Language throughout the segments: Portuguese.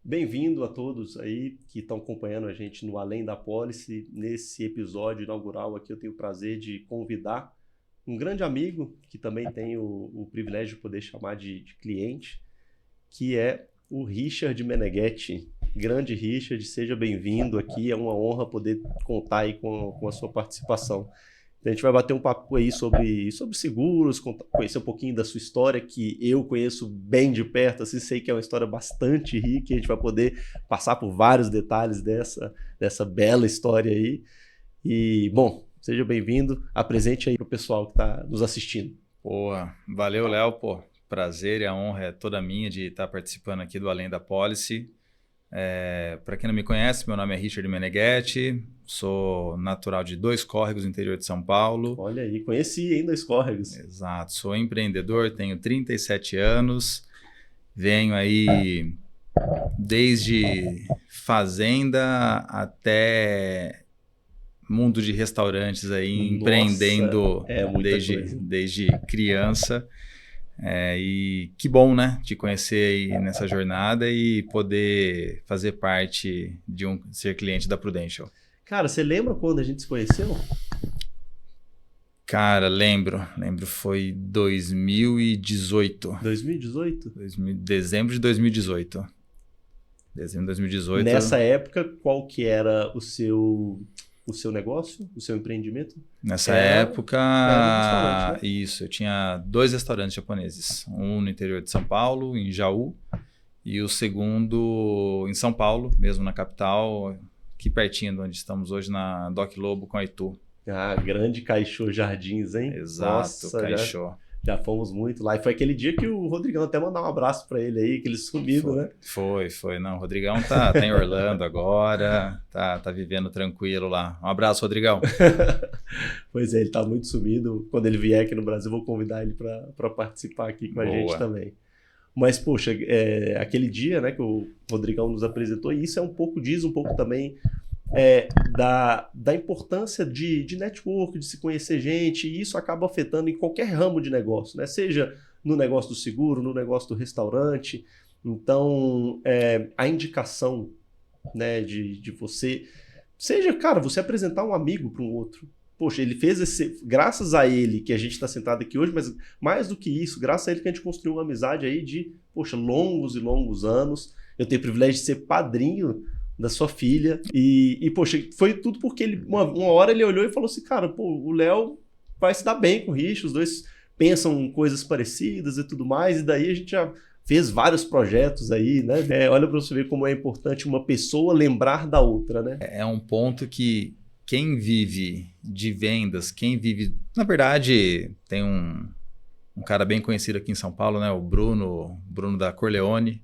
Bem-vindo a todos aí que estão acompanhando a gente no Além da Policy. Nesse episódio inaugural aqui eu tenho o prazer de convidar um grande amigo, que também tem o privilégio de poder chamar de cliente, que é o Richard Meneghetti. Grande Richard, seja bem-vindo aqui, é uma honra poder contar aí com a sua participação. A gente vai bater um papo aí sobre seguros, conhecer um pouquinho da sua história, que eu conheço bem de perto, assim, sei que é uma história bastante rica, e a gente vai poder passar por vários detalhes dessa bela história aí. E, bom, seja bem-vindo, apresente aí para o pessoal que está nos assistindo. Boa, valeu, Léo, pô, prazer e a honra é toda minha de estar participando aqui do Além da Policy. Para quem não me conhece, meu nome é Richard Meneghetti, sou natural de Dois Córregos, interior de São Paulo. Olha aí, conheci ainda Dois Córregos. Exato, sou empreendedor, tenho 37 anos, venho aí desde fazenda até mundo de restaurantes aí, Nossa, empreendendo desde criança. E que bom, né, te conhecer aí nessa jornada e poder fazer parte de ser cliente da Prudential. Cara, você lembra quando a gente se conheceu? Cara, lembro, foi 2018. 2018? Dezembro de 2018. Dezembro de 2018. Nessa época, qual que era o seu negócio, o seu empreendimento? Nessa época, era um restaurante, né? Isso, eu tinha 2 restaurantes japoneses, um no interior de São Paulo, em Jaú, e o segundo em São Paulo, mesmo na capital, aqui pertinho de onde estamos hoje, na Doc Lobo com a Itu. Ah, grande Caixô Jardins, hein? Exato, Nossa, Caixô. Já fomos muito lá. E foi aquele dia que o Rodrigão até mandou um abraço pra ele aí, que ele sumido, né? Foi. Não, o Rodrigão tá em Orlando agora, tá vivendo tranquilo lá. Um abraço, Rodrigão. Pois é, ele tá muito sumido. Quando ele vier aqui no Brasil, eu vou convidar ele pra participar aqui com a gente também. Mas, poxa, aquele dia, né, que o Rodrigão nos apresentou, e isso é diz um pouco também da importância de network, de se conhecer gente, e isso acaba afetando em qualquer ramo de negócio, né? Seja no negócio do seguro, no negócio do restaurante. Então, a indicação, né, de você, seja, cara, você apresentar um amigo para um outro. Poxa, ele fez graças a ele que a gente está sentado aqui hoje, mas mais do que isso, graças a ele que a gente construiu uma amizade aí de, poxa, longos e longos anos. Eu tenho o privilégio de ser padrinho da sua filha, e poxa, foi tudo porque uma hora ele olhou e falou assim, cara, pô, o Léo vai se dar bem com o Rich, os dois pensam coisas parecidas e tudo mais, e daí a gente já fez vários projetos aí, né? Olha para você ver como é importante uma pessoa lembrar da outra, né? É um ponto que quem vive de vendas, na verdade, tem um cara bem conhecido aqui em São Paulo, né? O Bruno da Corleone.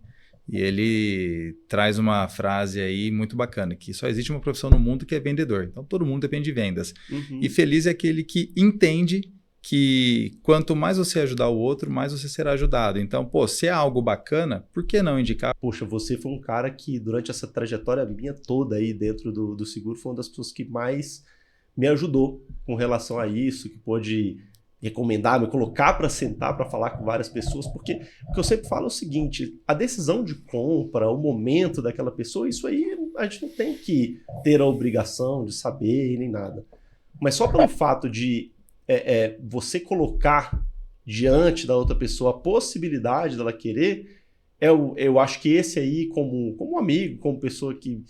E ele traz uma frase aí muito bacana, que só existe uma profissão no mundo que é vendedor. Então, todo mundo depende de vendas. Uhum. E feliz é aquele que entende que quanto mais você ajudar o outro, mais você será ajudado. Então, pô, se é algo bacana, por que não indicar? Poxa, você foi um cara que, durante essa trajetória minha toda aí dentro do seguro, foi uma das pessoas que mais me ajudou com relação a isso, que pôde recomendar, me colocar para sentar, para falar com várias pessoas, porque o que eu sempre falo é o seguinte, a decisão de compra, o momento daquela pessoa, isso aí a gente não tem que ter a obrigação de saber nem nada. Mas só pelo fato de você colocar diante da outra pessoa a possibilidade dela querer, eu acho que esse aí, como amigo, como pessoa que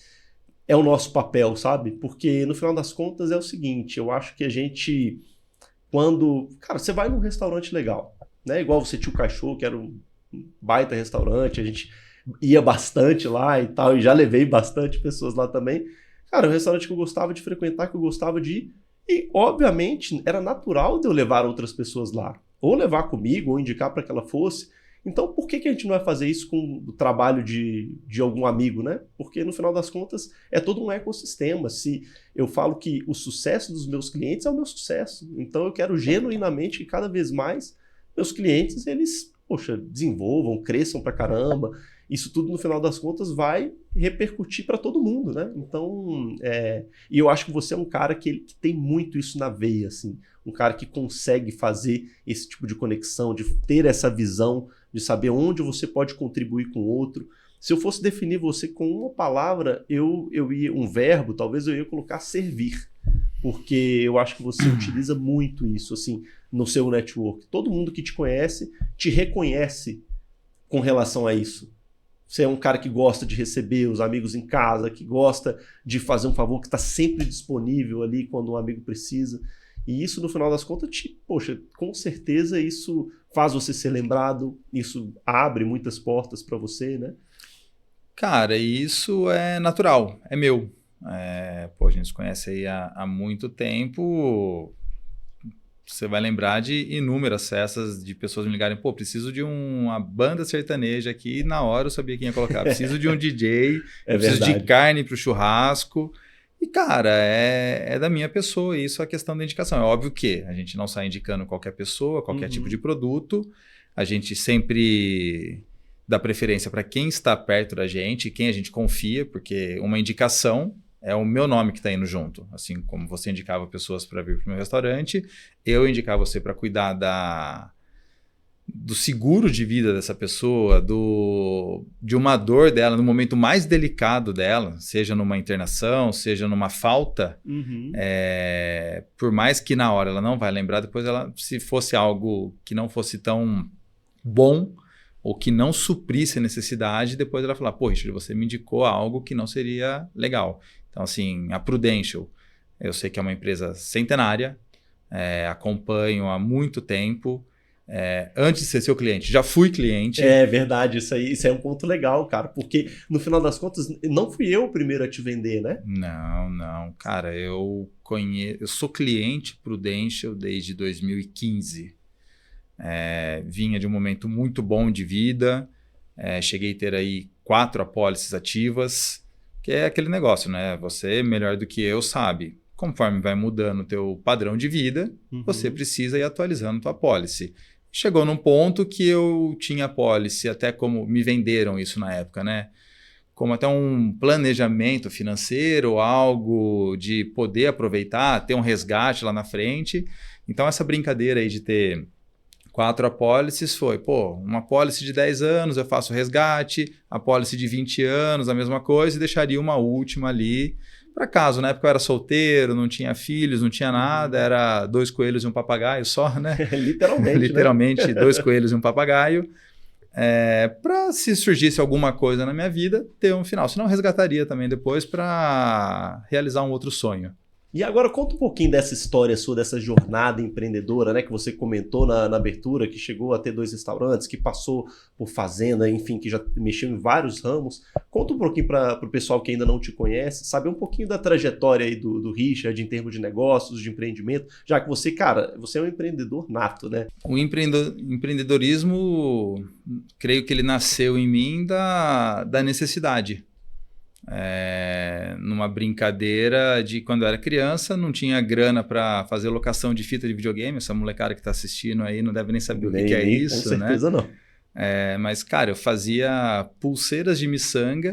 é o nosso papel, sabe? Porque no final das contas é o seguinte, eu acho que a gente... Cara, você vai num restaurante legal, né? Igual você tinha o Cachorro, que era um baita restaurante, a gente ia bastante lá e tal, e já levei bastante pessoas lá também. Cara, um restaurante que eu gostava de frequentar, que eu gostava de ir, e obviamente era natural de eu levar outras pessoas lá, ou levar comigo, ou indicar para que ela fosse. Então, por que a gente não vai fazer isso com o trabalho de algum amigo, né? Porque, no final das contas, é todo um ecossistema. Se eu falo que o sucesso dos meus clientes é o meu sucesso, então eu quero genuinamente que cada vez mais meus clientes, eles, poxa, desenvolvam, cresçam pra caramba. Isso tudo, no final das contas, vai repercutir para todo mundo, né? Então, e eu acho que você é um cara que tem muito isso na veia, assim. Um cara que consegue fazer esse tipo de conexão, de ter essa visão, de saber onde você pode contribuir com o outro. Se eu fosse definir você com uma palavra, eu ia, um verbo, talvez eu ia colocar servir. Porque eu acho que você utiliza muito isso, assim, no seu network. Todo mundo que te conhece, te reconhece com relação a isso. Você é um cara que gosta de receber os amigos em casa, que gosta de fazer um favor, que está sempre disponível ali quando um amigo precisa. E isso, no final das contas, poxa, com certeza isso faz você ser lembrado, isso abre muitas portas para você, né? Cara, isso é natural, é meu. Pô, a gente se conhece aí há muito tempo. Você vai lembrar de inúmeras festas de pessoas me ligarem, pô, preciso de uma banda sertaneja aqui, na hora eu sabia quem ia colocar. Preciso de um DJ, preciso de carne para o churrasco. E, cara, é da minha pessoa, isso é a questão da indicação. É óbvio que a gente não sai indicando qualquer pessoa, qualquer tipo de produto. A gente sempre dá preferência para quem está perto da gente, quem a gente confia, porque uma indicação é o meu nome que está indo junto. Assim como você indicava pessoas para vir para o meu restaurante, eu indicava você para cuidar do seguro de vida dessa pessoa, de uma dor dela, no momento mais delicado dela, seja numa internação, seja numa falta, por mais que na hora ela não vai lembrar, depois se fosse algo que não fosse tão bom, ou que não suprisse a necessidade, depois ela falar, pô, Richard, você me indicou algo que não seria legal. Então, assim, a Prudential, eu sei que é uma empresa centenária, acompanho há muito tempo, antes de ser seu cliente, já fui cliente. É verdade, isso é um ponto legal, cara, porque no final das contas, não fui eu o primeiro a te vender, né? Não, cara, eu sou cliente Prudential desde 2015. Vinha de um momento muito bom de vida, cheguei a ter aí 4 apólices ativas, que é aquele negócio, né? Você, melhor do que eu, sabe, conforme vai mudando o teu padrão de vida, você precisa ir atualizando tua apólice. Chegou num ponto que eu tinha apólice, até como me venderam isso na época, né? Como até um planejamento financeiro, algo de poder aproveitar, ter um resgate lá na frente. Então essa brincadeira aí de ter 4 apólices foi, pô, uma apólice de 10 anos eu faço resgate, apólice de 20 anos, a mesma coisa, e deixaria uma última ali, para caso, na época eu era solteiro, não tinha filhos, não tinha nada, era 2 coelhos e um papagaio só, né? Literalmente, Literalmente, né? 2 coelhos e um papagaio, para se surgisse alguma coisa na minha vida, ter um final. Senão eu resgataria também depois para realizar um outro sonho. E agora conta um pouquinho dessa história sua, dessa jornada empreendedora, né? Que você comentou na abertura, que chegou a ter 2 restaurantes, que passou por fazenda, enfim, que já mexeu em vários ramos. Conta um pouquinho para o pessoal que ainda não te conhece, saber um pouquinho da trajetória aí do Richard em termos de negócios, de empreendimento, já que você, cara, você é um empreendedor nato, né? O empreendedorismo, creio que ele nasceu em mim da necessidade. Numa brincadeira de quando eu era criança, não tinha grana para fazer locação de fita de videogame. Essa molecada que está assistindo aí não deve nem saber o que é isso, com certeza, né? Não. Mas, cara, eu fazia pulseiras de miçanga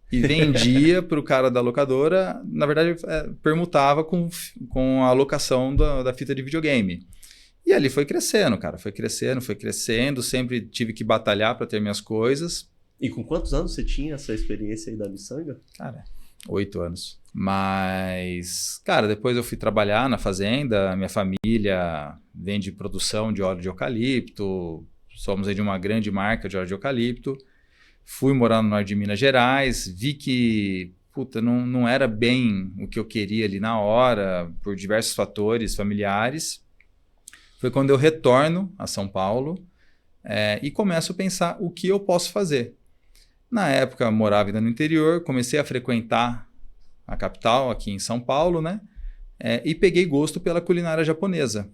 e vendia para o cara da locadora. Na verdade, permutava com a locação da fita de videogame. E ali foi crescendo, cara. Foi crescendo. Sempre tive que batalhar para ter minhas coisas. E com quantos anos você tinha essa experiência aí da miçanga? Cara, 8 anos. Mas, cara, depois eu fui trabalhar na fazenda. Minha família vende produção de óleo de eucalipto. Somos aí de uma grande marca de óleo de eucalipto. Fui morar no norte de Minas Gerais. Vi que, não era bem o que eu queria ali na hora, por diversos fatores familiares. Foi quando eu retorno a São Paulo e começo a pensar o que eu posso fazer. Na época, eu morava ainda no interior, comecei a frequentar a capital, aqui em São Paulo, né? E peguei gosto pela culinária japonesa.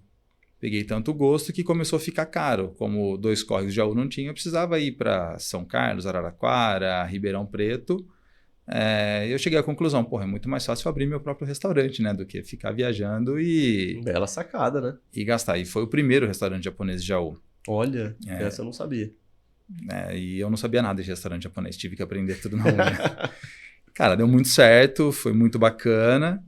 Peguei tanto gosto que começou a ficar caro. Como 2 córregos de Jaú não tinha, eu precisava ir para São Carlos, Araraquara, Ribeirão Preto. Eu cheguei à conclusão, é muito mais fácil abrir meu próprio restaurante, né? Do que ficar viajando e... Bela sacada, né? E gastar. E foi o primeiro restaurante japonês de Jaú. Olha, essa eu não sabia. E eu não sabia nada de restaurante japonês, tive que aprender tudo na unha. Cara, deu muito certo, foi muito bacana.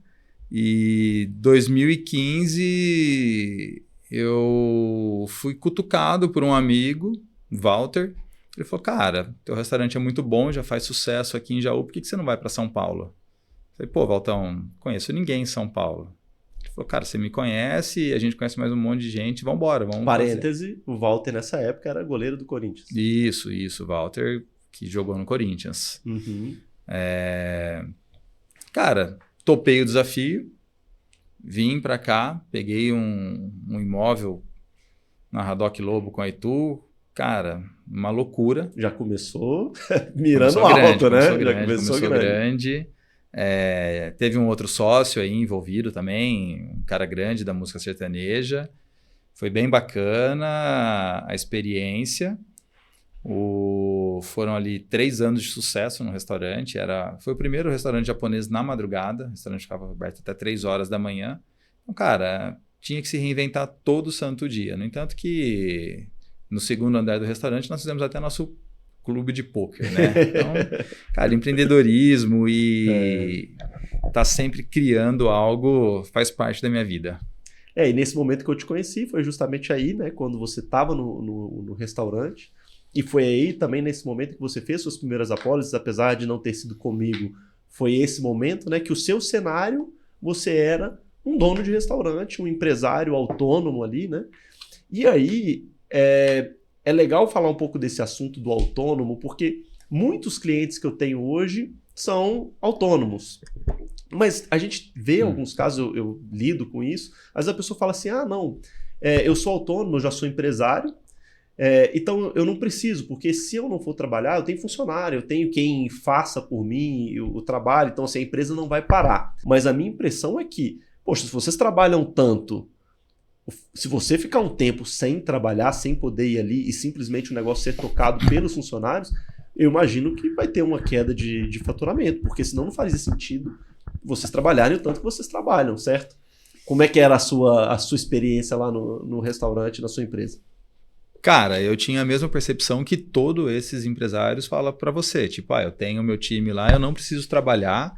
E 2015 eu fui cutucado por um amigo, Walter, Ele falou, cara, teu restaurante é muito bom, já faz sucesso aqui em Jaú, por que você não vai para São Paulo? Eu falei, pô, Valtão, conheço ninguém em São Paulo. Ele falou, cara, você me conhece, a gente conhece mais um monte de gente, vamos embora, vamos fazer. Parêntese, o Walter nessa época era goleiro do Corinthians. Isso, Walter, que jogou no Corinthians. Uhum. Cara, topei o desafio, vim para cá, peguei um imóvel na Radoc Lobo com a Itu, cara, uma loucura. Já começou mirando alto, né? Já começou grande. Teve um outro sócio aí envolvido também, um cara grande da música sertaneja. Foi bem bacana a experiência. Foram ali 3 anos de sucesso no restaurante. Foi o primeiro restaurante japonês na madrugada. O restaurante ficava aberto até 3 horas da manhã. Então, cara, tinha que se reinventar todo santo dia. No entanto que no segundo andar do restaurante nós fizemos até nosso clube de pôquer, né? Então, cara, empreendedorismo e tá sempre criando algo faz parte da minha vida. E nesse momento que eu te conheci foi justamente aí, né? Quando você estava no restaurante. E foi aí também nesse momento que você fez suas primeiras apólices, apesar de não ter sido comigo, foi esse momento, né? Que o seu cenário, você era um dono de restaurante, um empresário autônomo ali, né? E aí, é legal falar um pouco desse assunto do autônomo, porque muitos clientes que eu tenho hoje são autônomos. Mas a gente vê alguns casos, eu lido com isso, às vezes a pessoa fala assim, não, eu sou autônomo, eu já sou empresário, então eu não preciso, porque se eu não for trabalhar, eu tenho funcionário, eu tenho quem faça por mim o trabalho, então assim, a empresa não vai parar. Mas a minha impressão é que, poxa, se vocês trabalham tanto, se você ficar um tempo sem trabalhar, sem poder ir ali e simplesmente o negócio ser tocado pelos funcionários, eu imagino que vai ter uma queda de faturamento, porque senão não fazia sentido vocês trabalharem o tanto que vocês trabalham, certo? Como é que era a sua experiência lá no restaurante, na sua empresa? Cara, eu tinha a mesma percepção que todos esses empresários falam para você. Tipo, eu tenho meu time lá, eu não preciso trabalhar.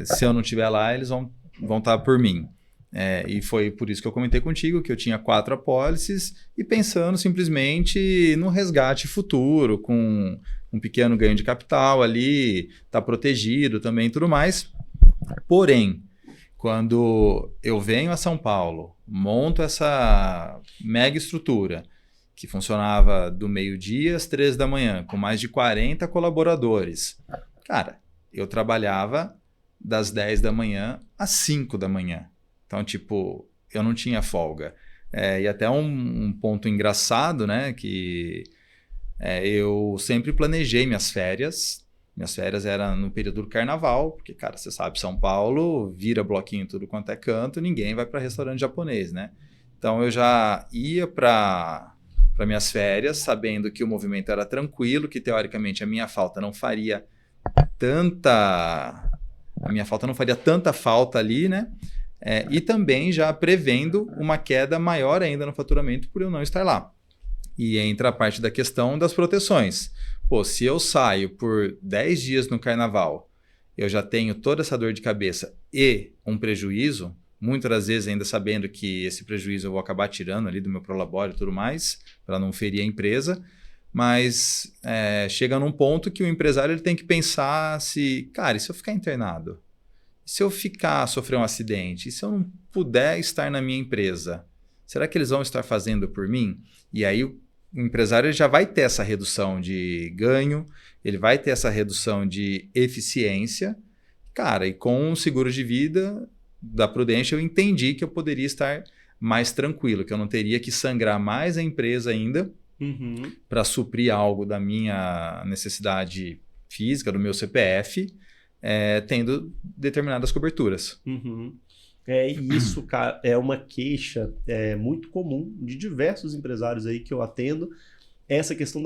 Se eu não estiver lá, eles vão estar por mim. E foi por isso que eu comentei contigo que eu tinha 4 apólices e pensando simplesmente no resgate futuro, com um pequeno ganho de capital ali, tá protegido também e tudo mais. Porém, quando eu venho a São Paulo, monto essa mega estrutura que funcionava do meio-dia às 3 da manhã, com mais de 40 colaboradores. Cara, eu trabalhava das 10 da manhã às 5 da manhã. Então, tipo, eu não tinha folga. E até um ponto engraçado, né, que eu sempre planejei minhas férias. Minhas férias eram no período do carnaval, porque, cara, você sabe, São Paulo vira bloquinho tudo quanto é canto, ninguém vai para restaurante japonês, né? Então, eu já ia para minhas férias, sabendo que o movimento era tranquilo, que, teoricamente, a minha falta não faria tanta falta ali, né? E também já prevendo uma queda maior ainda no faturamento por eu não estar lá. E entra a parte da questão das proteções. Pô, se eu saio por 10 dias no carnaval, eu já tenho toda essa dor de cabeça e um prejuízo, muitas das vezes ainda sabendo que esse prejuízo eu vou acabar tirando ali do meu prolabore e tudo mais, para não ferir a empresa, mas chega num ponto que o empresário ele tem que pensar cara, e se eu ficar internado? Se eu sofrer um acidente? E se eu não puder estar na minha empresa? Será que eles vão estar fazendo por mim? E aí o empresário já vai ter essa redução de ganho, ele vai ter essa redução de eficiência. Cara, e com o seguro de vida da Prudential eu entendi que eu poderia estar mais tranquilo, que eu não teria que sangrar mais a empresa ainda para suprir algo da minha necessidade física, do meu CPF, tendo determinadas coberturas. E isso, cara, é uma queixa muito comum de diversos empresários aí que eu atendo. Essa questão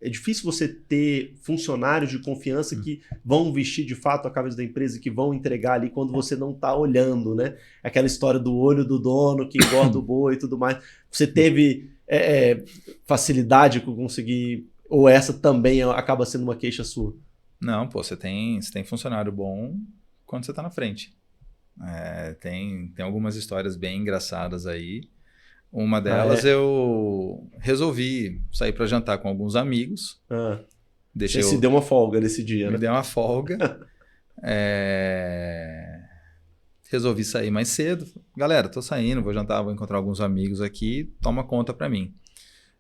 é difícil você ter funcionários de confiança que vão vestir de fato a camisa da empresa e que vão entregar ali quando você não está olhando, né? Aquela história do olho do dono que engorda o boi e tudo mais. Você teve facilidade com conseguir, ou essa também acaba sendo uma queixa sua? Não, pô, você tem funcionário bom quando você está na frente. Tem algumas histórias bem engraçadas aí. Uma delas eu resolvi sair para jantar com alguns amigos. Você se deu uma folga nesse dia, Me né? deu uma folga. Resolvi sair mais cedo. Galera, tô saindo, vou jantar, vou encontrar alguns amigos aqui, toma conta para mim.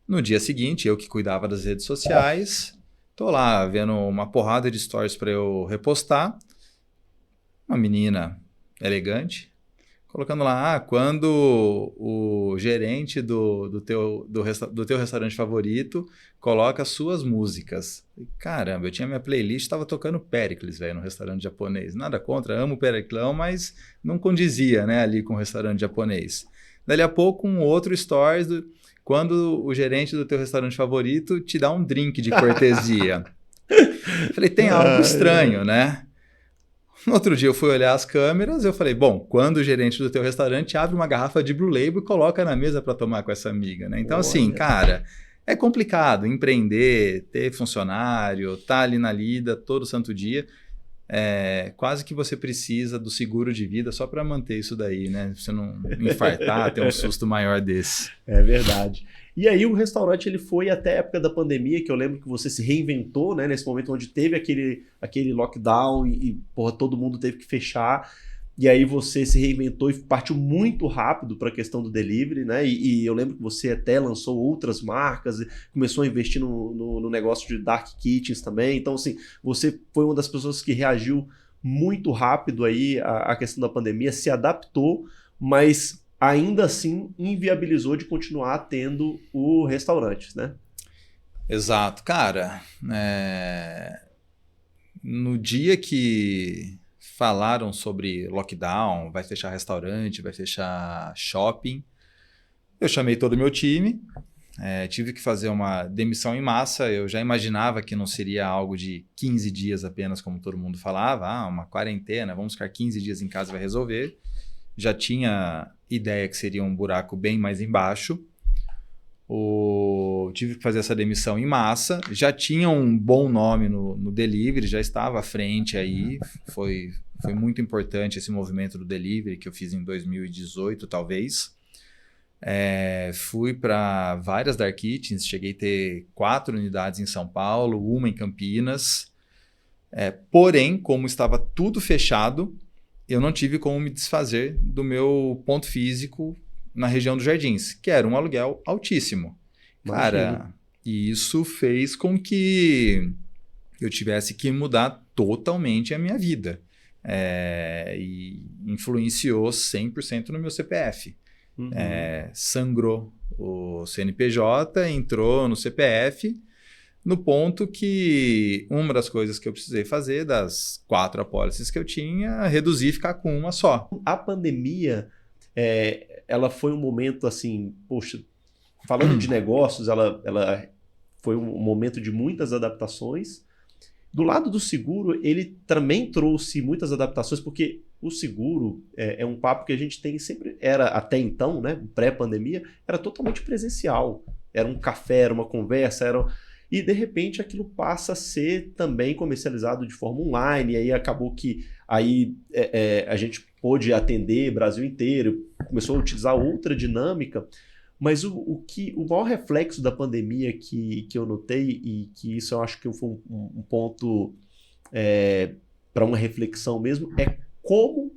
No dia seguinte, eu que cuidava das redes sociais, tô lá vendo uma porrada de stories para eu repostar. Uma menina elegante, colocando lá, quando o gerente do teu restaurante favorito coloca suas músicas. E, caramba, eu tinha minha playlist, estava tocando Péricles, velho, no restaurante japonês. Nada contra, amo o Periclão, mas não condizia, né, ali com o restaurante japonês. Dali a pouco, um outro stories quando o gerente do teu restaurante favorito te dá um drink de cortesia. Falei, tem algo estranho, né? No outro dia eu fui olhar as câmeras, eu falei, bom, quando o gerente do teu restaurante abre uma garrafa de Blue Label e coloca na mesa para tomar com essa amiga, né? Então, assim, cara, é complicado empreender, ter funcionário, tá ali na lida todo santo dia. Quase que você precisa do seguro de vida só para manter isso daí, né? Pra você não infartar, ter um susto maior desse. É verdade. E aí o restaurante ele foi até a época da pandemia, que eu lembro que você se reinventou, né? Nesse momento onde teve aquele lockdown e porra, todo mundo teve que fechar. E aí você se reinventou e partiu muito rápido para a questão do delivery, né? E eu lembro que você até lançou outras marcas, começou a investir no negócio de dark kitchens também. Então, assim, você foi uma das pessoas que reagiu muito rápido aí à questão da pandemia, se adaptou, mas ainda assim inviabilizou de continuar tendo o restaurante, né? Exato. Cara, no dia que falaram sobre lockdown, vai fechar restaurante, vai fechar shopping, eu chamei todo o meu time, tive que fazer uma demissão em massa. Eu já imaginava que não seria algo de 15 dias apenas, como todo mundo falava, uma quarentena, vamos ficar 15 dias em casa e vai resolver. Já tinha ideia que seria um buraco bem mais embaixo. Tive que fazer essa demissão em massa. Já tinha um bom nome no delivery, já estava à frente aí. Foi muito importante esse movimento do delivery que eu fiz em 2018, talvez. Fui para várias dark kitchens, cheguei a ter 4 unidades em São Paulo, uma em Campinas. Porém, como estava tudo fechado, eu não tive como me desfazer do meu ponto físico na região dos Jardins, que era um aluguel altíssimo. Cara, e isso fez com que eu tivesse que mudar totalmente a minha vida. E influenciou 100% no meu CPF. Sangrou o CNPJ, entrou no CPF, no ponto que uma das coisas que eu precisei fazer, das 4 apólices que eu tinha, reduzir e ficar com uma só. A pandemia, ela foi um momento assim, poxa, falando de negócios, ela foi um momento de muitas adaptações. Do lado do seguro, ele também trouxe muitas adaptações, porque o seguro é um papo que a gente tem sempre, era até então, né, pré-pandemia, era totalmente presencial. Era um café, era uma conversa, e de repente aquilo passa a ser também comercializado de forma online, e aí acabou que aí a gente pôde atender Brasil inteiro, começou a utilizar outra dinâmica, mas o maior reflexo da pandemia que eu notei, e que isso eu acho que foi um ponto para uma reflexão mesmo, é como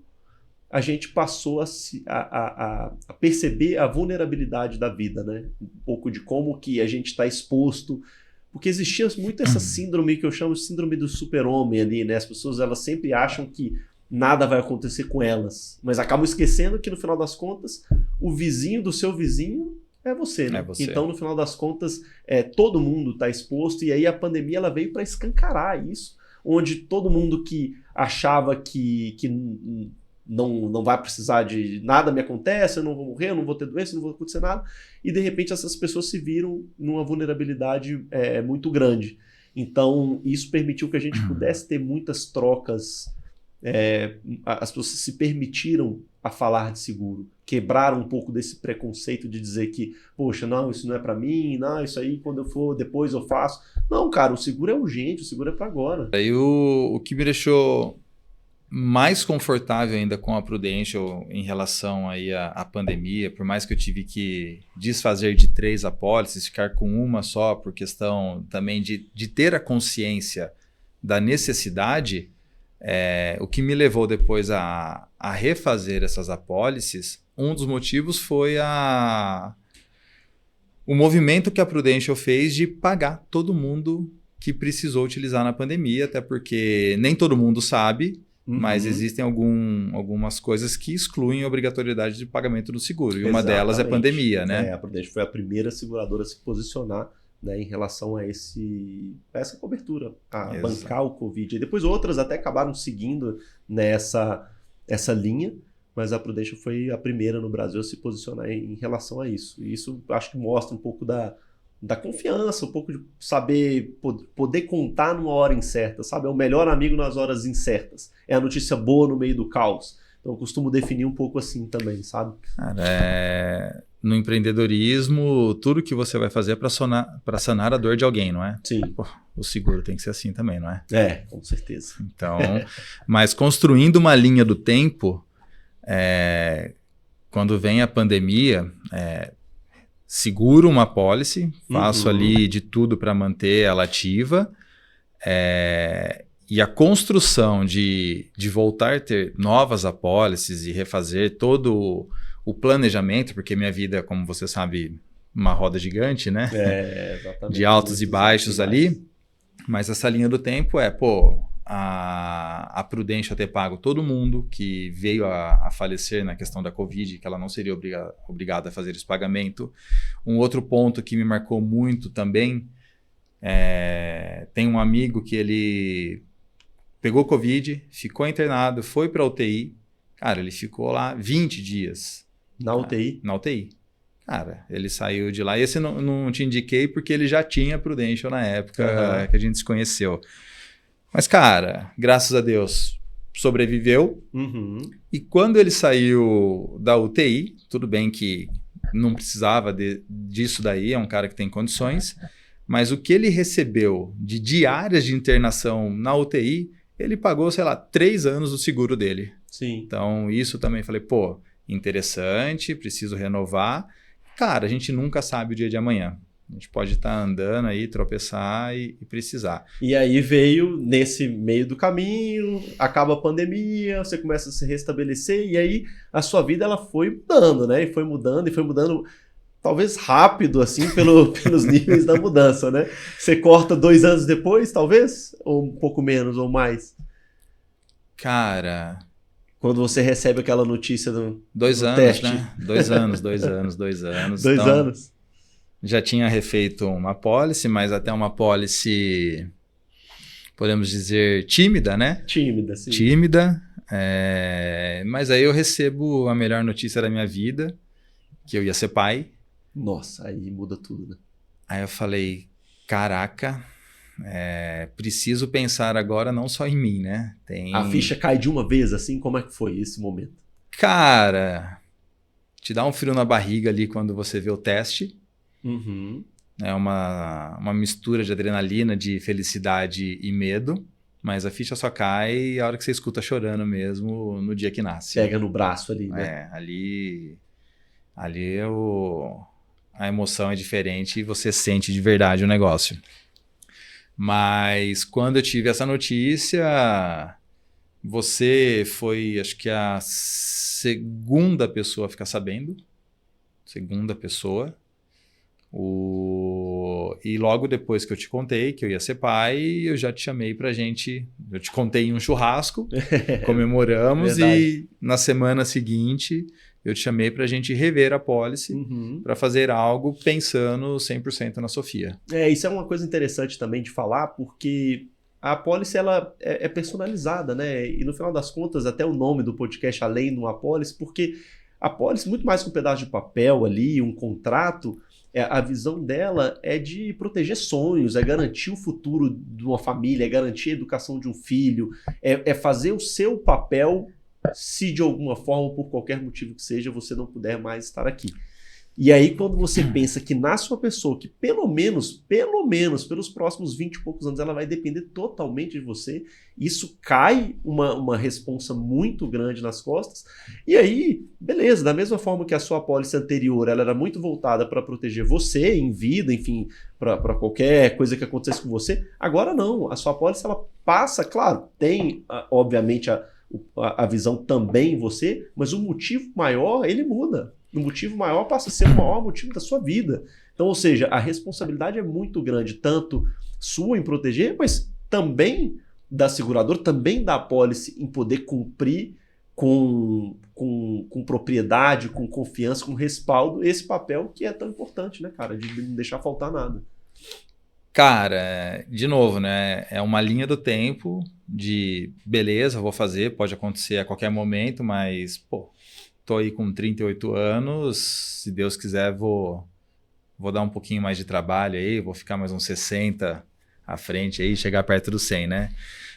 a gente passou a perceber a vulnerabilidade da vida, né? Um pouco de como que a gente está exposto. Porque existia muito essa síndrome que eu chamo de síndrome do super-homem ali, né? As pessoas elas sempre acham que nada vai acontecer com elas, mas acabam esquecendo que no final das contas o vizinho do seu vizinho é você, né? Então no final das contas todo mundo está exposto, e aí a pandemia ela veio para escancarar isso, onde todo mundo que achava que não vai precisar de nada me acontece, eu não vou morrer, eu não vou ter doença, não vou acontecer nada, e de repente essas pessoas se viram numa vulnerabilidade muito grande. Então isso permitiu que a gente pudesse ter muitas trocas, as pessoas se permitiram a falar de seguro, quebraram um pouco desse preconceito de dizer que, poxa, não, isso não é para mim, não, isso aí quando eu for, depois eu faço. Não, cara, o seguro é urgente, o seguro é para agora. Aí o que me deixou mais confortável ainda com a Prudential em relação aí à pandemia, por mais que eu tive que desfazer de 3 apólices, ficar com uma só por questão também de ter a consciência da necessidade, o que me levou depois a refazer essas apólices, um dos motivos foi o movimento que a Prudential fez de pagar todo mundo que precisou utilizar na pandemia, até porque nem todo mundo sabe, mas existem algumas coisas que excluem a obrigatoriedade de pagamento do seguro. E uma delas é pandemia, né? A Prudential foi a primeira seguradora a se posicionar, né, em relação a essa cobertura, a bancar o Covid. E depois outras até acabaram seguindo nessa linha, mas a Prudential foi a primeira no Brasil a se posicionar em relação a isso. E isso acho que mostra um pouco da confiança, um pouco de saber poder contar numa hora incerta, sabe? É o melhor amigo nas horas incertas. É a notícia boa no meio do caos. Então eu costumo definir um pouco assim também, sabe? Cara, no empreendedorismo, tudo que você vai fazer é para sanar a dor de alguém, não é? Sim. Pô, o seguro tem que ser assim também, não é? Com certeza. Então, mas construindo uma linha do tempo, quando vem a pandemia, seguro uma apólice, faço ali de tudo para manter ela ativa, e a construção de voltar a ter novas apólices e refazer todo o planejamento, porque minha vida, como você sabe, uma roda gigante, né? Exatamente. De altos e baixos ali, mas essa linha do tempo a Prudential ter pago todo mundo que veio a falecer na questão da Covid, que ela não seria obrigada a fazer esse pagamento. Um outro ponto que me marcou muito também, tem um amigo que ele pegou Covid, ficou internado, foi para a UTI. Cara, ele ficou lá 20 dias. Na UTI? Na UTI. Cara, ele saiu de lá. Esse não te indiquei porque ele já tinha Prudential na época que a gente se conheceu. Mas, cara, graças a Deus, sobreviveu. E quando ele saiu da UTI, tudo bem que não precisava disso daí, é um cara que tem condições, mas o que ele recebeu de diárias de internação na UTI, ele pagou, 3 anos do seguro dele. Sim. Então, isso também falei, interessante, preciso renovar. Cara, a gente nunca sabe o dia de amanhã. A gente pode estar andando aí, tropeçar e precisar. E aí veio nesse meio do caminho, acaba a pandemia, você começa a se restabelecer e aí a sua vida ela foi mudando, né? E foi mudando talvez rápido, assim, pelos níveis da mudança, né? Você corta 2 anos depois, talvez? Ou um pouco menos, ou mais? Cara... Quando você recebe aquela notícia do 2 anos, teste. Né? 2 anos. 2 então, anos. Já tinha refeito uma apólice, mas até uma apólice, podemos dizer, tímida, né? Tímida, sim. Tímida. Mas aí eu recebo a melhor notícia da minha vida, que eu ia ser pai. Nossa, aí muda tudo, né? Aí eu falei, caraca... preciso pensar agora não só em mim, né? A ficha cai de uma vez, assim? Como é que foi esse momento? Cara, te dá um frio na barriga ali quando você vê o teste. É uma mistura de adrenalina, de felicidade e medo, mas a ficha só cai a hora que você escuta chorando mesmo no dia que nasce. Pega no braço ali, né? Ali a emoção é diferente e você sente de verdade o negócio. Mas quando eu tive essa notícia, você foi, acho que a segunda pessoa a ficar sabendo. Segunda pessoa. E logo depois que eu te contei que eu ia ser pai, eu já te chamei pra gente... Eu te contei em um churrasco, comemoramos e na semana seguinte... Eu te chamei para a gente rever a apólice, para fazer algo pensando 100% na Sofia. Isso é uma coisa interessante também de falar, porque a apólice ela é personalizada, né? E no final das contas, até o nome do podcast, Além de uma Apólice, porque a apólice, muito mais que um pedaço de papel ali, um contrato, a visão dela é de proteger sonhos, é garantir o futuro de uma família, é garantir a educação de um filho, é fazer o seu papel... se de alguma forma, por qualquer motivo que seja, você não puder mais estar aqui. E aí, quando você pensa que na sua pessoa, que pelo menos, pelos próximos 20 e poucos anos, ela vai depender totalmente de você, isso cai uma responsa muito grande nas costas. E aí, beleza, da mesma forma que a sua apólice anterior, ela era muito voltada para proteger você em vida, enfim, para qualquer coisa que acontecesse com você, agora não. A sua apólice, ela passa, claro, tem, obviamente, a visão também em você, mas o motivo maior, ele muda. O motivo maior passa a ser o maior motivo da sua vida. Então, ou seja, a responsabilidade é muito grande, tanto sua em proteger, mas também da seguradora, também da apólice em poder cumprir com propriedade, com confiança, com respaldo, esse papel que é tão importante, né, cara, de não deixar faltar nada. Cara, de novo, né? É uma linha do tempo de beleza, vou fazer, pode acontecer a qualquer momento, mas, pô, tô aí com 38 anos, se Deus quiser vou dar um pouquinho mais de trabalho aí, vou ficar mais uns 60 à frente aí, chegar perto dos 100, né?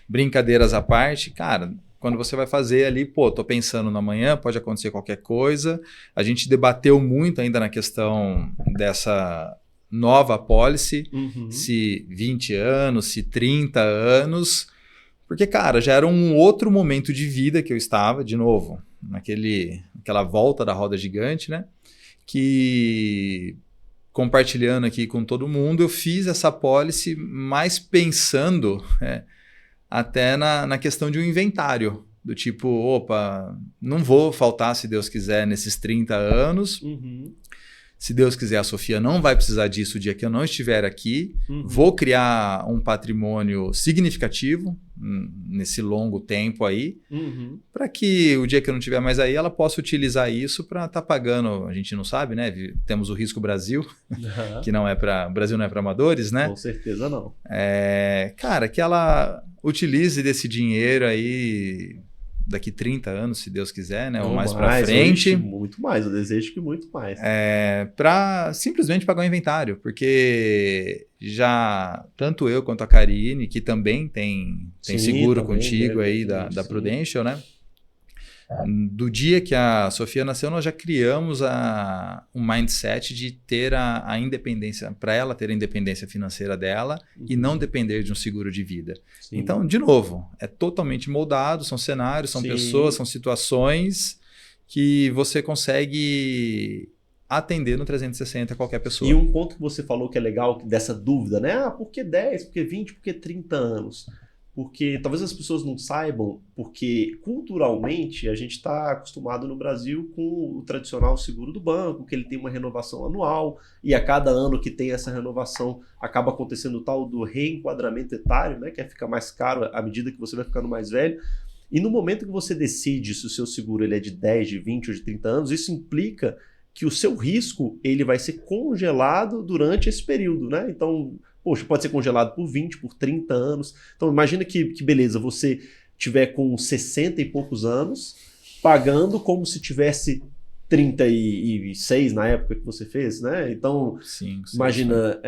Brincadeiras à parte, cara, quando você vai fazer ali, pô, tô pensando no amanhã, pode acontecer qualquer coisa. A gente debateu muito ainda na questão dessa nova apólice, se 20 anos, se 30 anos, porque, cara, já era um outro momento de vida que eu estava, de novo, aquela volta da roda gigante, né? Que, compartilhando aqui com todo mundo, eu fiz essa apólice mais pensando até na questão de um inventário, do tipo, opa, não vou faltar, se Deus quiser, nesses 30 anos. Se Deus quiser, a Sofia não vai precisar disso o dia que eu não estiver aqui. Vou criar um patrimônio significativo nesse longo tempo aí, para que o dia que eu não estiver mais aí, ela possa utilizar isso para estar pagando. A gente não sabe, né? Temos o Risco Brasil, que não é para... O Brasil não é para amadores, né? Com certeza não. Cara, que ela utilize desse dinheiro aí daqui 30 anos, se Deus quiser, né? Ou mais para frente. Muito mais, eu desejo que muito mais. Para simplesmente pagar o inventário, porque já tanto eu quanto a Karine, que também tem seguro também, contigo aí da Prudential, né? Do dia que a Sofia nasceu, nós já criamos um mindset de ter a independência, para ela ter a independência financeira dela e não depender de um seguro de vida. Sim. Então, de novo, é totalmente moldado, são cenários, são pessoas, são situações que você consegue atender no 360 qualquer pessoa. E um ponto que você falou que é legal, dessa dúvida, né? Por que 10, por que 20, por que 30 anos? Porque talvez as pessoas não saibam, porque culturalmente a gente está acostumado no Brasil com o tradicional seguro do banco, que ele tem uma renovação anual, e a cada ano que tem essa renovação acaba acontecendo o tal do reenquadramento etário, né, que fica mais caro à medida que você vai ficando mais velho. E no momento que você decide se o seu seguro ele é de 10, de 20 ou de 30 anos, isso implica que o seu risco ele vai ser congelado durante esse período, né? Então, poxa, pode ser congelado por 20, por 30 anos. Então, imagina que beleza, você tiver com 60 e poucos anos, pagando como se tivesse 36 na época que você fez, né? Então, sim, imagina,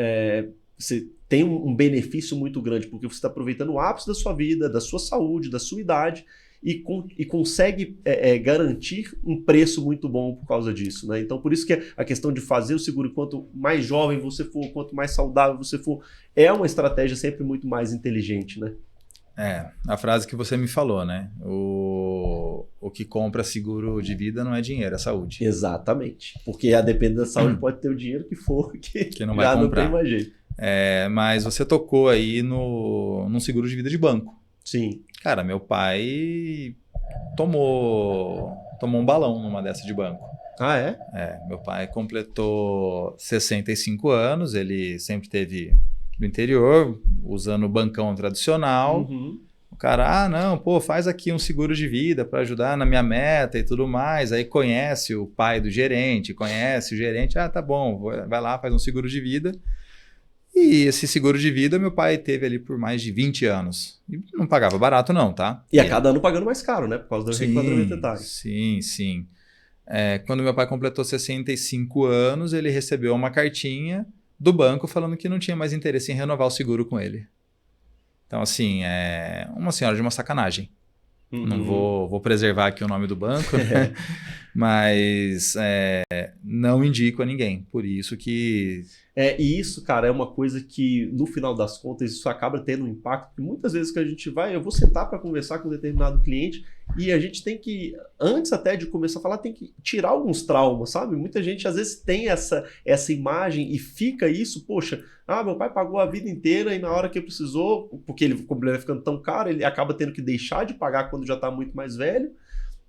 você tem um benefício muito grande, porque você está aproveitando o ápice da sua vida, da sua saúde, da sua idade, e consegue garantir um preço muito bom por causa disso, né? Então, por isso que a questão de fazer o seguro, quanto mais jovem você for, quanto mais saudável você for, é uma estratégia sempre muito mais inteligente, né? A frase que você me falou, né? O que compra seguro de vida não é dinheiro, é saúde. Exatamente. Porque a depender da saúde pode ter o dinheiro que for, que não vai já comprar. Não tem mais jeito. Mas você tocou aí num seguro de vida de banco. Sim. Cara, meu pai tomou um balão numa dessa de banco. Ah, é? Meu pai completou 65 anos, ele sempre teve no interior, usando o bancão tradicional. O cara, não, faz aqui um seguro de vida para ajudar na minha meta e tudo mais. Aí conhece o pai do gerente, conhece o gerente, tá bom, vai lá, faz um seguro de vida. E esse seguro de vida meu pai teve ali por mais de 20 anos. E não pagava barato não, tá? E a cada ano pagando mais caro, né? Por causa do reenquadramento etário. Sim. Quando meu pai completou 65 anos, ele recebeu uma cartinha do banco falando que não tinha mais interesse em renovar o seguro com ele. Então, assim, uma senhora de uma sacanagem. Não vou preservar aqui o nome do banco, né? Mas não indico a ninguém. Por isso que... E isso, cara, é uma coisa que, no final das contas, isso acaba tendo um impacto, porque muitas vezes que a gente vai, eu vou sentar para conversar com um determinado cliente e a gente tem que, antes até de começar a falar, tem que tirar alguns traumas, sabe? Muita gente, às vezes, tem essa imagem e fica isso, poxa, meu pai pagou a vida inteira e na hora que precisou, porque ele ficou ficando tão caro, ele acaba tendo que deixar de pagar quando já está muito mais velho.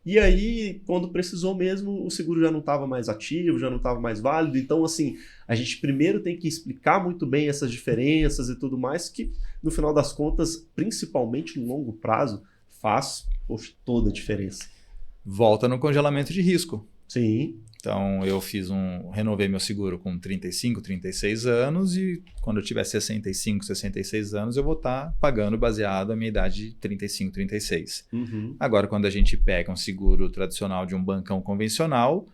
E aí, quando precisou mesmo, o seguro já não estava mais ativo, já não estava mais válido. Então, assim, a gente primeiro tem que explicar muito bem essas diferenças e tudo mais, que no final das contas, principalmente no longo prazo, faz, poxa, toda a diferença. Volta no congelamento de risco. Sim. Então, renovei meu seguro com 35, 36 anos e quando eu tiver 65, 66 anos, eu vou estar pagando baseado na minha idade de 35, 36. Agora, quando a gente pega um seguro tradicional de um bancão convencional,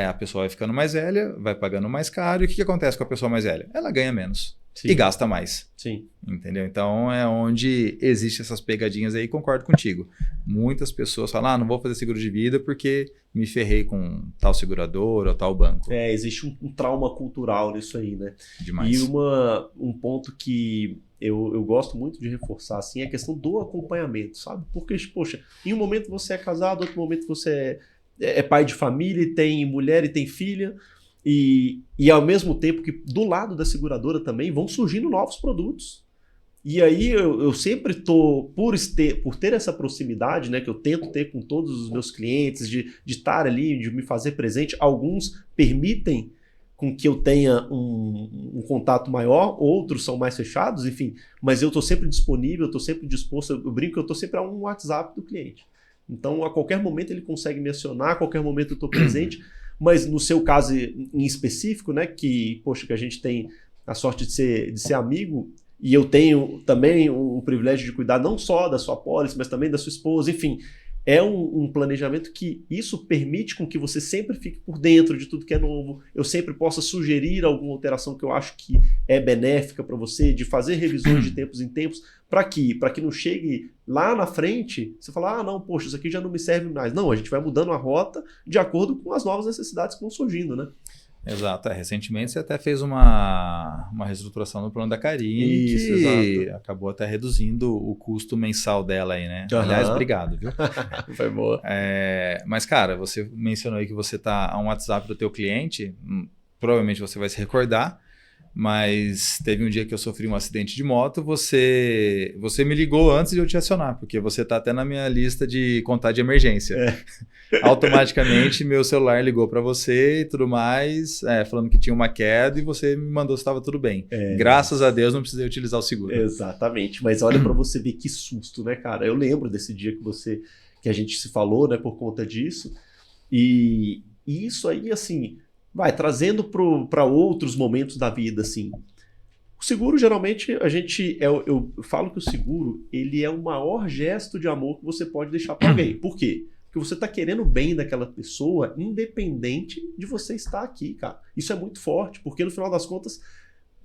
a pessoa vai ficando mais velha, vai pagando mais caro. E o que acontece com a pessoa mais velha? Ela ganha menos. Sim. E gasta mais. Sim. Entendeu? Então é onde existem essas pegadinhas aí, concordo contigo. Muitas pessoas falam, não vou fazer seguro de vida porque me ferrei com tal seguradora ou tal banco. Existe um trauma cultural nisso aí, né? Demais. E um ponto que eu gosto muito de reforçar, assim, é a questão do acompanhamento, sabe? Porque, poxa, em um momento você é casado, outro momento você é pai de família, e tem mulher e tem filha, e ao mesmo tempo que do lado da seguradora também vão surgindo novos produtos. E aí eu sempre tô, por ter essa proximidade, né, que eu tento ter com todos os meus clientes, de estar ali, de me fazer presente, alguns permitem com que eu tenha um contato maior, outros são mais fechados, enfim, mas eu estou sempre disponível, eu estou sempre disposto, eu brinco que eu estou sempre a um WhatsApp do cliente. Então, a qualquer momento ele consegue me acionar, a qualquer momento eu estou presente, mas no seu caso em específico, né, que a gente tem a sorte de ser amigo, e eu tenho também o privilégio de cuidar não só da sua pólice, mas também da sua esposa, enfim, é um planejamento que isso permite com que você sempre fique por dentro de tudo que é novo, eu sempre possa sugerir alguma alteração que eu acho que é benéfica para você, de fazer revisões de tempos em tempos, para que não chegue lá na frente, você fala, não, poxa, isso aqui já não me serve mais. Não, a gente vai mudando a rota de acordo com as novas necessidades que vão surgindo, né? Exato. Recentemente você até fez uma reestruturação no plano da Karine, isso, que exato. Acabou até reduzindo o custo mensal dela aí, né? Aliás, obrigado, viu? Foi boa. Mas, cara, você mencionou aí que você está a um WhatsApp do teu cliente, provavelmente você vai se recordar, mas teve um dia que eu sofri um acidente de moto, você me ligou antes de eu te acionar, porque você está até na minha lista de contato de emergência. Automaticamente meu celular ligou para você e tudo mais, falando que tinha uma queda e você me mandou se estava tudo bem. Graças a Deus não precisei utilizar o seguro. Exatamente, mas olha para você ver que susto, né, cara? Eu lembro desse dia que a gente se falou, né, por conta disso, e isso aí, assim, vai trazendo para outros momentos da vida, assim. O seguro, geralmente, eu falo que o seguro, ele é o maior gesto de amor que você pode deixar para alguém. Por quê? Porque você está querendo o bem daquela pessoa, independente de você estar aqui, cara. Isso é muito forte, porque no final das contas,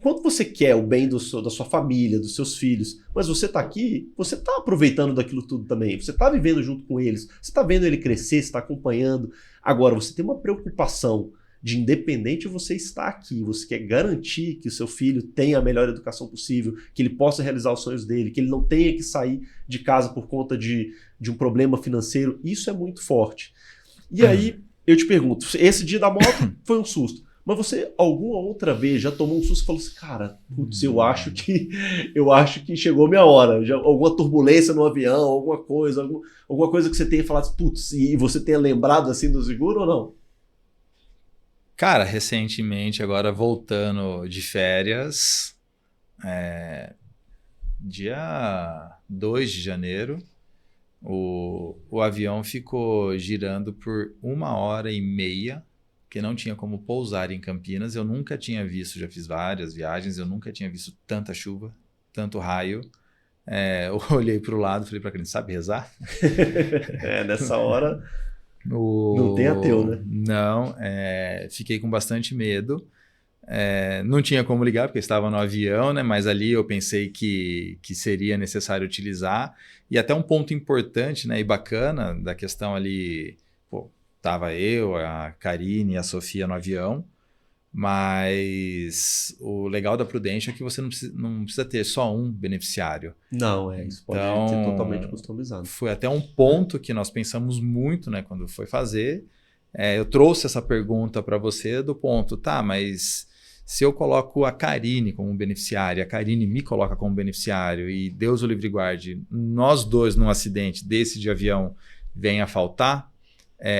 quando você quer o bem da sua família, dos seus filhos, mas você está aqui, você está aproveitando daquilo tudo também. Você está vivendo junto com eles, você está vendo ele crescer, você está acompanhando. Agora, você tem uma preocupação de independente você estar aqui, você quer garantir que o seu filho tenha a melhor educação possível, que ele possa realizar os sonhos dele, que ele não tenha que sair de casa por conta de um problema financeiro, isso é muito forte. E aí, eu te pergunto, esse dia da moto foi um susto, mas você alguma outra vez já tomou um susto e falou assim, cara, putz, eu acho que chegou a minha hora, alguma turbulência no avião, alguma coisa que você tenha falado, putz, e você tenha lembrado assim do seguro ou não? Cara, recentemente, agora voltando de férias, dia 2 de janeiro, o avião ficou girando por 1h30, que não tinha como pousar em Campinas. Eu nunca tinha visto, já fiz várias viagens, eu nunca tinha visto tanta chuva, tanto raio. Eu olhei para o lado e falei para a criança, sabe rezar? Nessa hora... Não tem ateu, né? Não, fiquei com bastante medo, Não tinha como ligar, porque eu estava no avião, né? Mas ali eu pensei que seria necessário utilizar. E até um ponto importante, né, e bacana da questão ali, pô, tava eu, a Karine e a Sofia no avião, mas o legal da Prudential é que você não precisa ter só um beneficiário. Não, isso pode ser totalmente customizado. Foi até um ponto que nós pensamos muito, né, quando foi fazer. Eu trouxe essa pergunta para você do ponto, tá, mas se eu coloco a Karine como beneficiária, a Karine me coloca como beneficiário e Deus o livre guarde, nós dois num acidente desse de avião venha a faltar,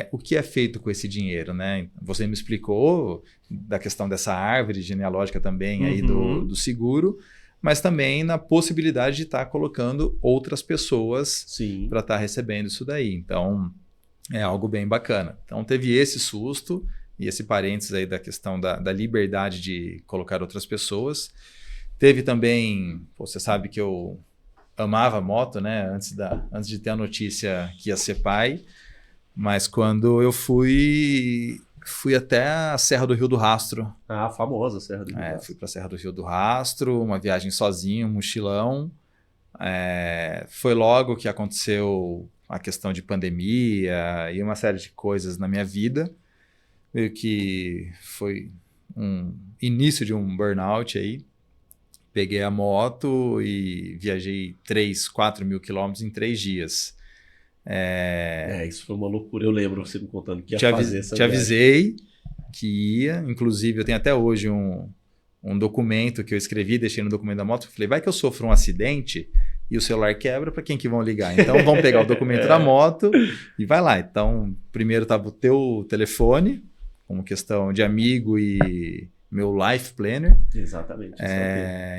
o que é feito com esse dinheiro, né? Você me explicou da questão dessa árvore genealógica também aí do seguro, mas também na possibilidade de estar colocando outras pessoas para estar recebendo isso daí. Então, é algo bem bacana. Então, teve esse susto e esse parênteses aí da questão da liberdade de colocar outras pessoas. Teve também, você sabe que eu amava moto, né? Antes de ter a notícia que ia ser pai. Mas quando eu fui até a Serra do Rio do Rastro. A famosa Serra do Rio do Rastro. Fui para a Serra do Rio do Rastro, uma viagem sozinho, um mochilão. Foi logo que aconteceu a questão de pandemia e uma série de coisas na minha vida. Meio que foi um início de um burnout aí. Peguei a moto e viajei 4 mil quilômetros em 3 dias. Isso foi uma loucura. Eu lembro você me contando que ia fazer essa viagem. Te avisei que ia. Inclusive, eu tenho até hoje um documento que eu escrevi, deixei no documento da moto. Falei, vai que eu sofro um acidente e o celular quebra, para quem que vão ligar? Então, vamos pegar o documento da moto e vai lá. Então, primeiro estava o teu telefone, como questão de amigo e meu life planner. Exatamente.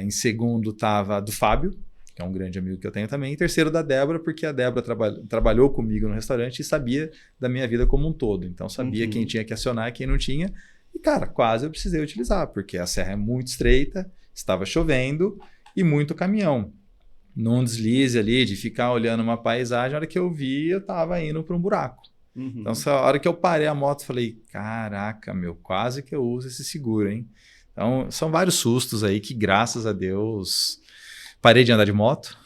Em segundo estava do Fábio, que é um grande amigo que eu tenho também. E terceiro da Débora, porque a Débora trabalhou comigo no restaurante e sabia da minha vida como um todo. Então, sabia quem tinha que acionar e quem não tinha. E, cara, quase eu precisei utilizar, porque a serra é muito estreita, estava chovendo e muito caminhão. Num deslize ali de ficar olhando uma paisagem, a hora que eu vi, eu estava indo para um buraco. Então, a hora que eu parei a moto, falei, caraca, quase que eu uso esse seguro, hein? Então, são vários sustos aí que, graças a Deus, parei de andar de moto,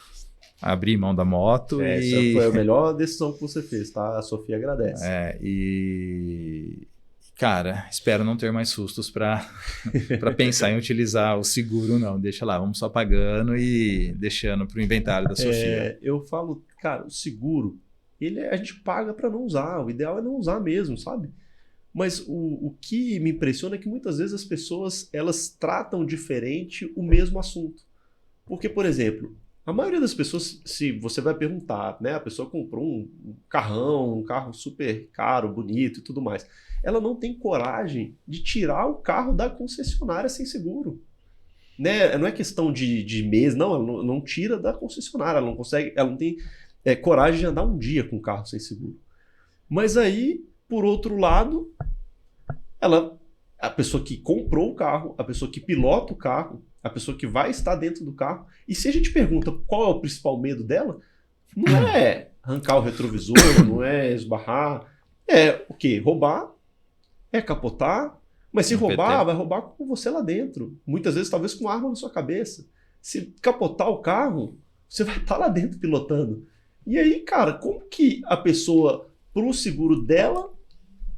abri mão da moto. Essa foi a melhor decisão que você fez, tá? A Sofia agradece. Cara, espero não ter mais sustos para pensar em utilizar o seguro, não. Deixa lá, vamos só pagando e deixando para o inventário da Sofia. Eu falo, cara, o seguro, a gente paga para não usar. O ideal é não usar mesmo, sabe? Mas o que me impressiona é que muitas vezes as pessoas elas tratam diferente o mesmo assunto. Porque, por exemplo, a maioria das pessoas, se você vai perguntar, né? A pessoa comprou um carrão, um carro super caro, bonito e tudo mais. Ela não tem coragem de tirar o carro da concessionária sem seguro. Né? Não é questão de mês, não. Ela não tira da concessionária. Ela não consegue, ela não tem coragem de andar um dia com o carro sem seguro. Mas aí, por outro lado, a pessoa que comprou o carro, a pessoa que pilota o carro, a pessoa que vai estar dentro do carro, e se a gente pergunta qual é o principal medo dela, não é arrancar o retrovisor, não é esbarrar, é o quê? Roubar, é capotar, mas se roubar, vai roubar com você lá dentro. Muitas vezes, talvez com arma na sua cabeça. Se capotar o carro, você vai estar lá dentro pilotando. E aí, cara, como que a pessoa, pro seguro dela,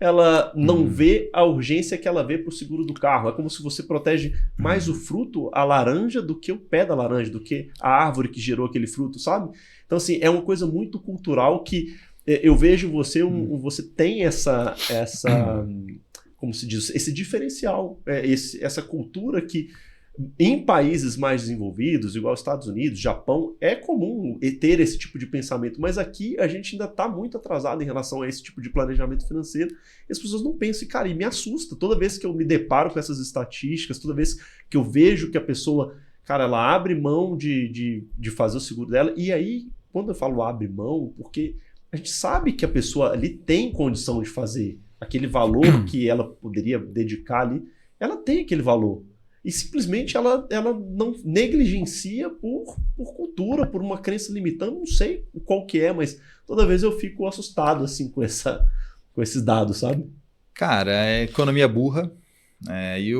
ela não vê a urgência que ela vê pro seguro do carro? É como se você protege mais o fruto, a laranja, do que o pé da laranja, do que a árvore que gerou aquele fruto, sabe? Então, assim, é uma coisa muito cultural que eu vejo você, você tem essa como se diz, esse diferencial, essa cultura que em países mais desenvolvidos, igual Estados Unidos, Japão, é comum ter esse tipo de pensamento, mas aqui a gente ainda está muito atrasado em relação a esse tipo de planejamento financeiro, e as pessoas não pensam, e cara, e me assusta, toda vez que eu me deparo com essas estatísticas, toda vez que eu vejo que a pessoa, cara, ela abre mão de fazer o seguro dela, e aí, quando eu falo abre mão, porque a gente sabe que a pessoa ali tem condição de fazer aquele valor que ela poderia dedicar ali, ela tem aquele valor. E simplesmente ela não negligencia por cultura, por uma crença limitante, não sei qual que é, mas toda vez eu fico assustado assim com esses dados, sabe? Cara, é economia burra. E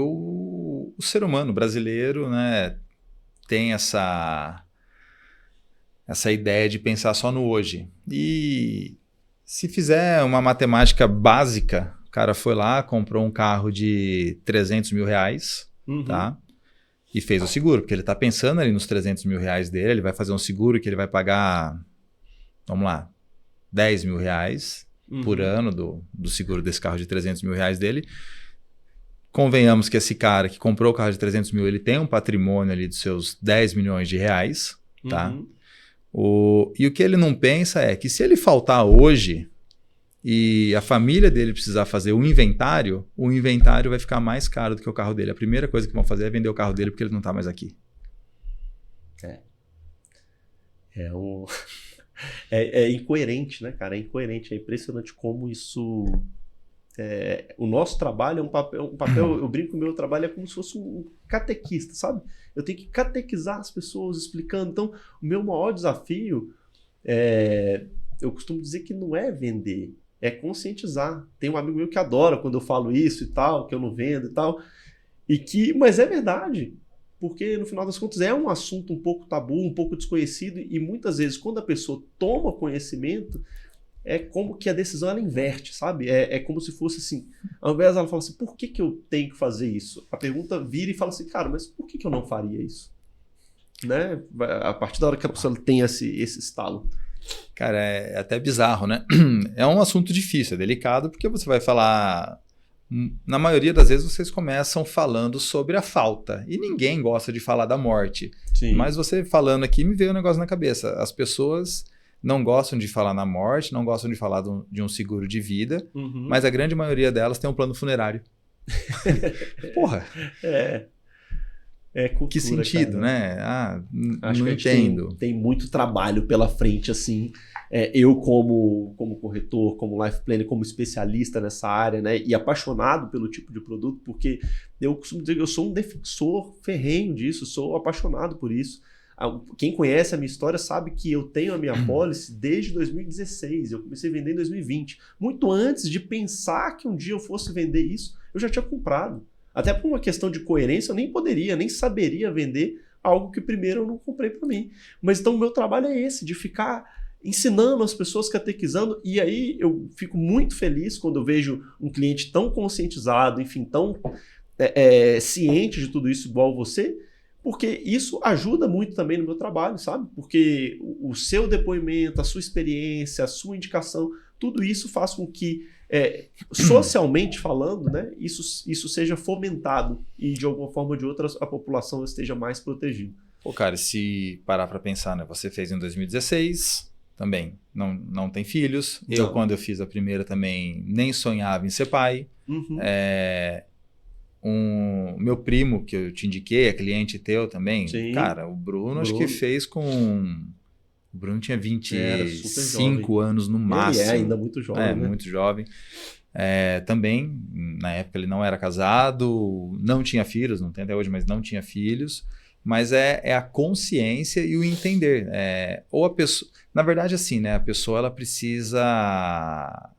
o ser humano brasileiro, né, tem essa ideia de pensar só no hoje. E se fizer uma matemática básica, o cara foi lá, comprou um carro de 300 mil reais, tá? E fez o seguro, porque ele está pensando ali nos 300 mil reais dele, ele vai fazer um seguro que ele vai pagar, vamos lá, 10 mil reais por ano do seguro desse carro de 300 mil reais dele. Convenhamos que esse cara que comprou o carro de 300 mil, ele tem um patrimônio ali dos seus 10 milhões de reais, tá? E o que ele não pensa é que se ele faltar hoje e a família dele precisar fazer o inventário vai ficar mais caro do que o carro dele. A primeira coisa que vão fazer é vender o carro dele porque ele não está mais aqui. É incoerente, né, cara? É incoerente. É impressionante como isso... o nosso trabalho é um papel, eu brinco que o meu trabalho é como se fosse um catequista, sabe? Eu tenho que catequizar as pessoas, explicando. Então, o meu maior desafio eu costumo dizer que não é vender, é conscientizar. Tem um amigo meu que adora quando eu falo isso e tal, que eu não vendo e tal, mas é verdade, porque no final das contas é um assunto um pouco tabu, um pouco desconhecido, e muitas vezes quando a pessoa toma conhecimento, é como que a decisão ela inverte, sabe? É como se fosse assim, ao invés dela falar assim, por que eu tenho que fazer isso? A pergunta vira e fala assim, cara, mas por que eu não faria isso? Né? A partir da hora que a pessoa tem esse estalo. Cara, é até bizarro, né? É um assunto difícil, é delicado, porque você vai falar... Na maioria das vezes vocês começam falando sobre a falta, e ninguém gosta de falar da morte. Sim. Mas você falando aqui, me veio um negócio na cabeça. As pessoas não gostam de falar na morte, não gostam de falar de um seguro de vida, mas a grande maioria delas tem um plano funerário. Porra! Cultura, que sentido, cara, né? Acho não que entendo. Tem muito trabalho pela frente, assim. Eu como corretor, como life planner, como especialista nessa área, né? E apaixonado pelo tipo de produto, porque eu costumo dizer que eu sou um defensor ferrenho disso, sou apaixonado por isso. Quem conhece a minha história sabe que eu tenho a minha policy desde 2016. Eu comecei a vender em 2020. Muito antes de pensar que um dia eu fosse vender isso, eu já tinha comprado. Até por uma questão de coerência, eu nem saberia vender algo que primeiro eu não comprei para mim. Mas então o meu trabalho é esse, de ficar ensinando as pessoas, catequizando, e aí eu fico muito feliz quando eu vejo um cliente tão conscientizado, enfim, tão ciente de tudo isso igual você, porque isso ajuda muito também no meu trabalho, sabe? Porque o seu depoimento, a sua experiência, a sua indicação, tudo isso faz com que socialmente falando, né, isso seja fomentado e de alguma forma ou de outra a população esteja mais protegida. Pô, cara, se parar para pensar, né, você fez em 2016, também não tem filhos. Não. Quando eu fiz a primeira também, nem sonhava em ser pai. Meu primo, que eu te indiquei, é cliente teu também. Sim. Cara, o Bruno acho que fez com... O Bruno tinha 25 anos no máximo. Ele é ainda muito jovem, né? Muito jovem. Também, na época, ele não era casado, não tinha filhos, não tem até hoje, mas não tinha filhos. Mas é a consciência e o entender. Ou a pessoa... Na verdade, assim, né? A pessoa ela precisa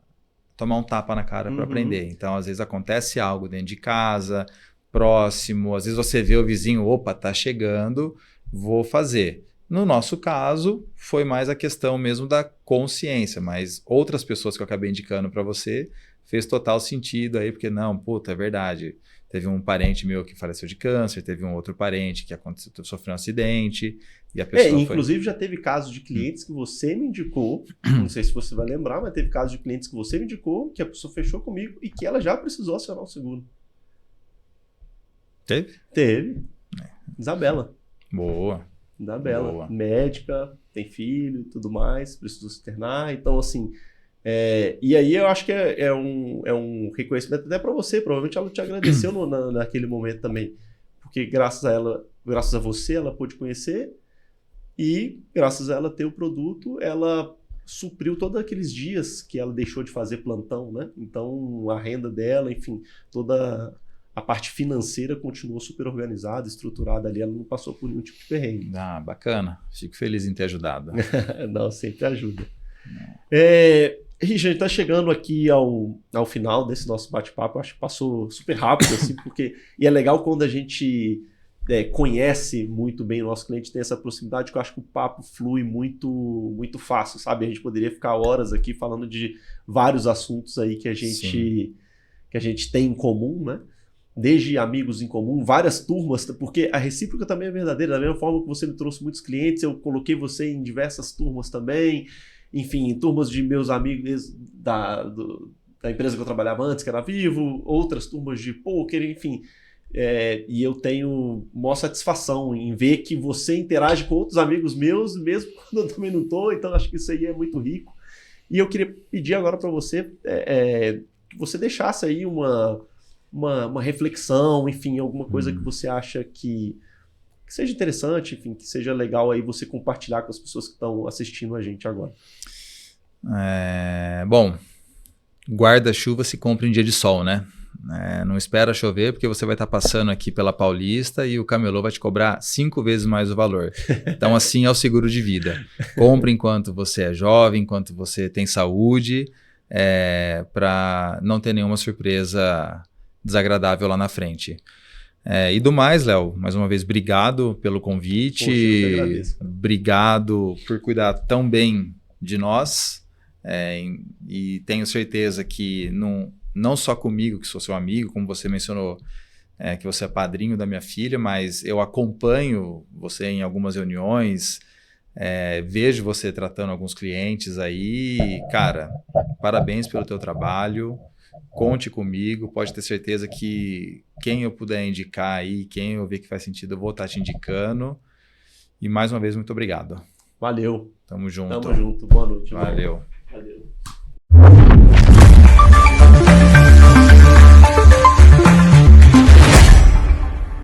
tomar um tapa na cara para aprender. Então, às vezes, acontece algo dentro de casa, próximo. Às vezes, você vê o vizinho, opa, tá chegando, vou fazer. No nosso caso, foi mais a questão mesmo da consciência, mas outras pessoas que eu acabei indicando para você fez total sentido aí, porque não, puta, é verdade. Teve um parente meu que faleceu de câncer, teve um outro parente que sofreu um acidente, e a pessoa inclusive já teve casos de clientes que você me indicou, não sei se você vai lembrar, mas teve casos de clientes que você me indicou, que a pessoa fechou comigo e que ela já precisou acionar o seguro. Teve? Teve. Isabela. Boa. Médica, tem filho e tudo mais, precisou se internar, então assim, e aí eu acho que é um reconhecimento até para você, provavelmente ela te agradeceu naquele momento também, porque graças a você, ela pôde conhecer e graças a ela ter o produto, ela supriu todos aqueles dias que ela deixou de fazer plantão, né? Então a renda dela, enfim, toda a parte financeira continuou super organizada, estruturada ali, ela não passou por nenhum tipo de perrengue. Bacana. Fico feliz em ter ajudado. Não, sempre ajuda. Richard, a gente tá chegando aqui ao final desse nosso bate-papo. Acho que passou super rápido, assim, porque... E é legal quando a gente conhece muito bem o nosso cliente, tem essa proximidade, que eu acho que o papo flui muito, muito fácil, sabe? A gente poderia ficar horas aqui falando de vários assuntos aí que a gente tem em comum, né? Desde amigos em comum, várias turmas, porque a recíproca também é verdadeira. Da mesma forma que você me trouxe muitos clientes, eu coloquei você em diversas turmas também. Enfim, em turmas de meus amigos da empresa que eu trabalhava antes, que era Vivo, outras turmas de poker, enfim. E eu tenho maior satisfação em ver que você interage com outros amigos meus, mesmo quando eu também não estou. Então, acho que isso aí é muito rico. E eu queria pedir agora para você que você deixasse aí uma reflexão, enfim, alguma coisa que você acha que seja interessante, enfim, que seja legal aí você compartilhar com as pessoas que estão assistindo a gente agora. Bom, guarda-chuva se compra em dia de sol, né? Não espera chover, porque você vai estar passando aqui pela Paulista e o camelô vai te cobrar 5 vezes mais o valor. Então, assim é o seguro de vida. Compre enquanto você é jovem, enquanto você tem saúde, para não ter nenhuma surpresa desagradável lá na frente. E do mais, Léo, mais uma vez, obrigado pelo convite. Poxa, eu que agradeço. Obrigado por cuidar tão bem de nós. E tenho certeza que não só comigo, que sou seu amigo, como você mencionou, que você é padrinho da minha filha, mas eu acompanho você em algumas reuniões, vejo você tratando alguns clientes aí. Cara, parabéns pelo teu trabalho. Conte comigo, pode ter certeza que quem eu puder indicar aí, quem eu ver que faz sentido, eu vou estar te indicando. E mais uma vez, muito obrigado. Valeu. Tamo junto. Tamo junto. Boa noite. Valeu. Valeu.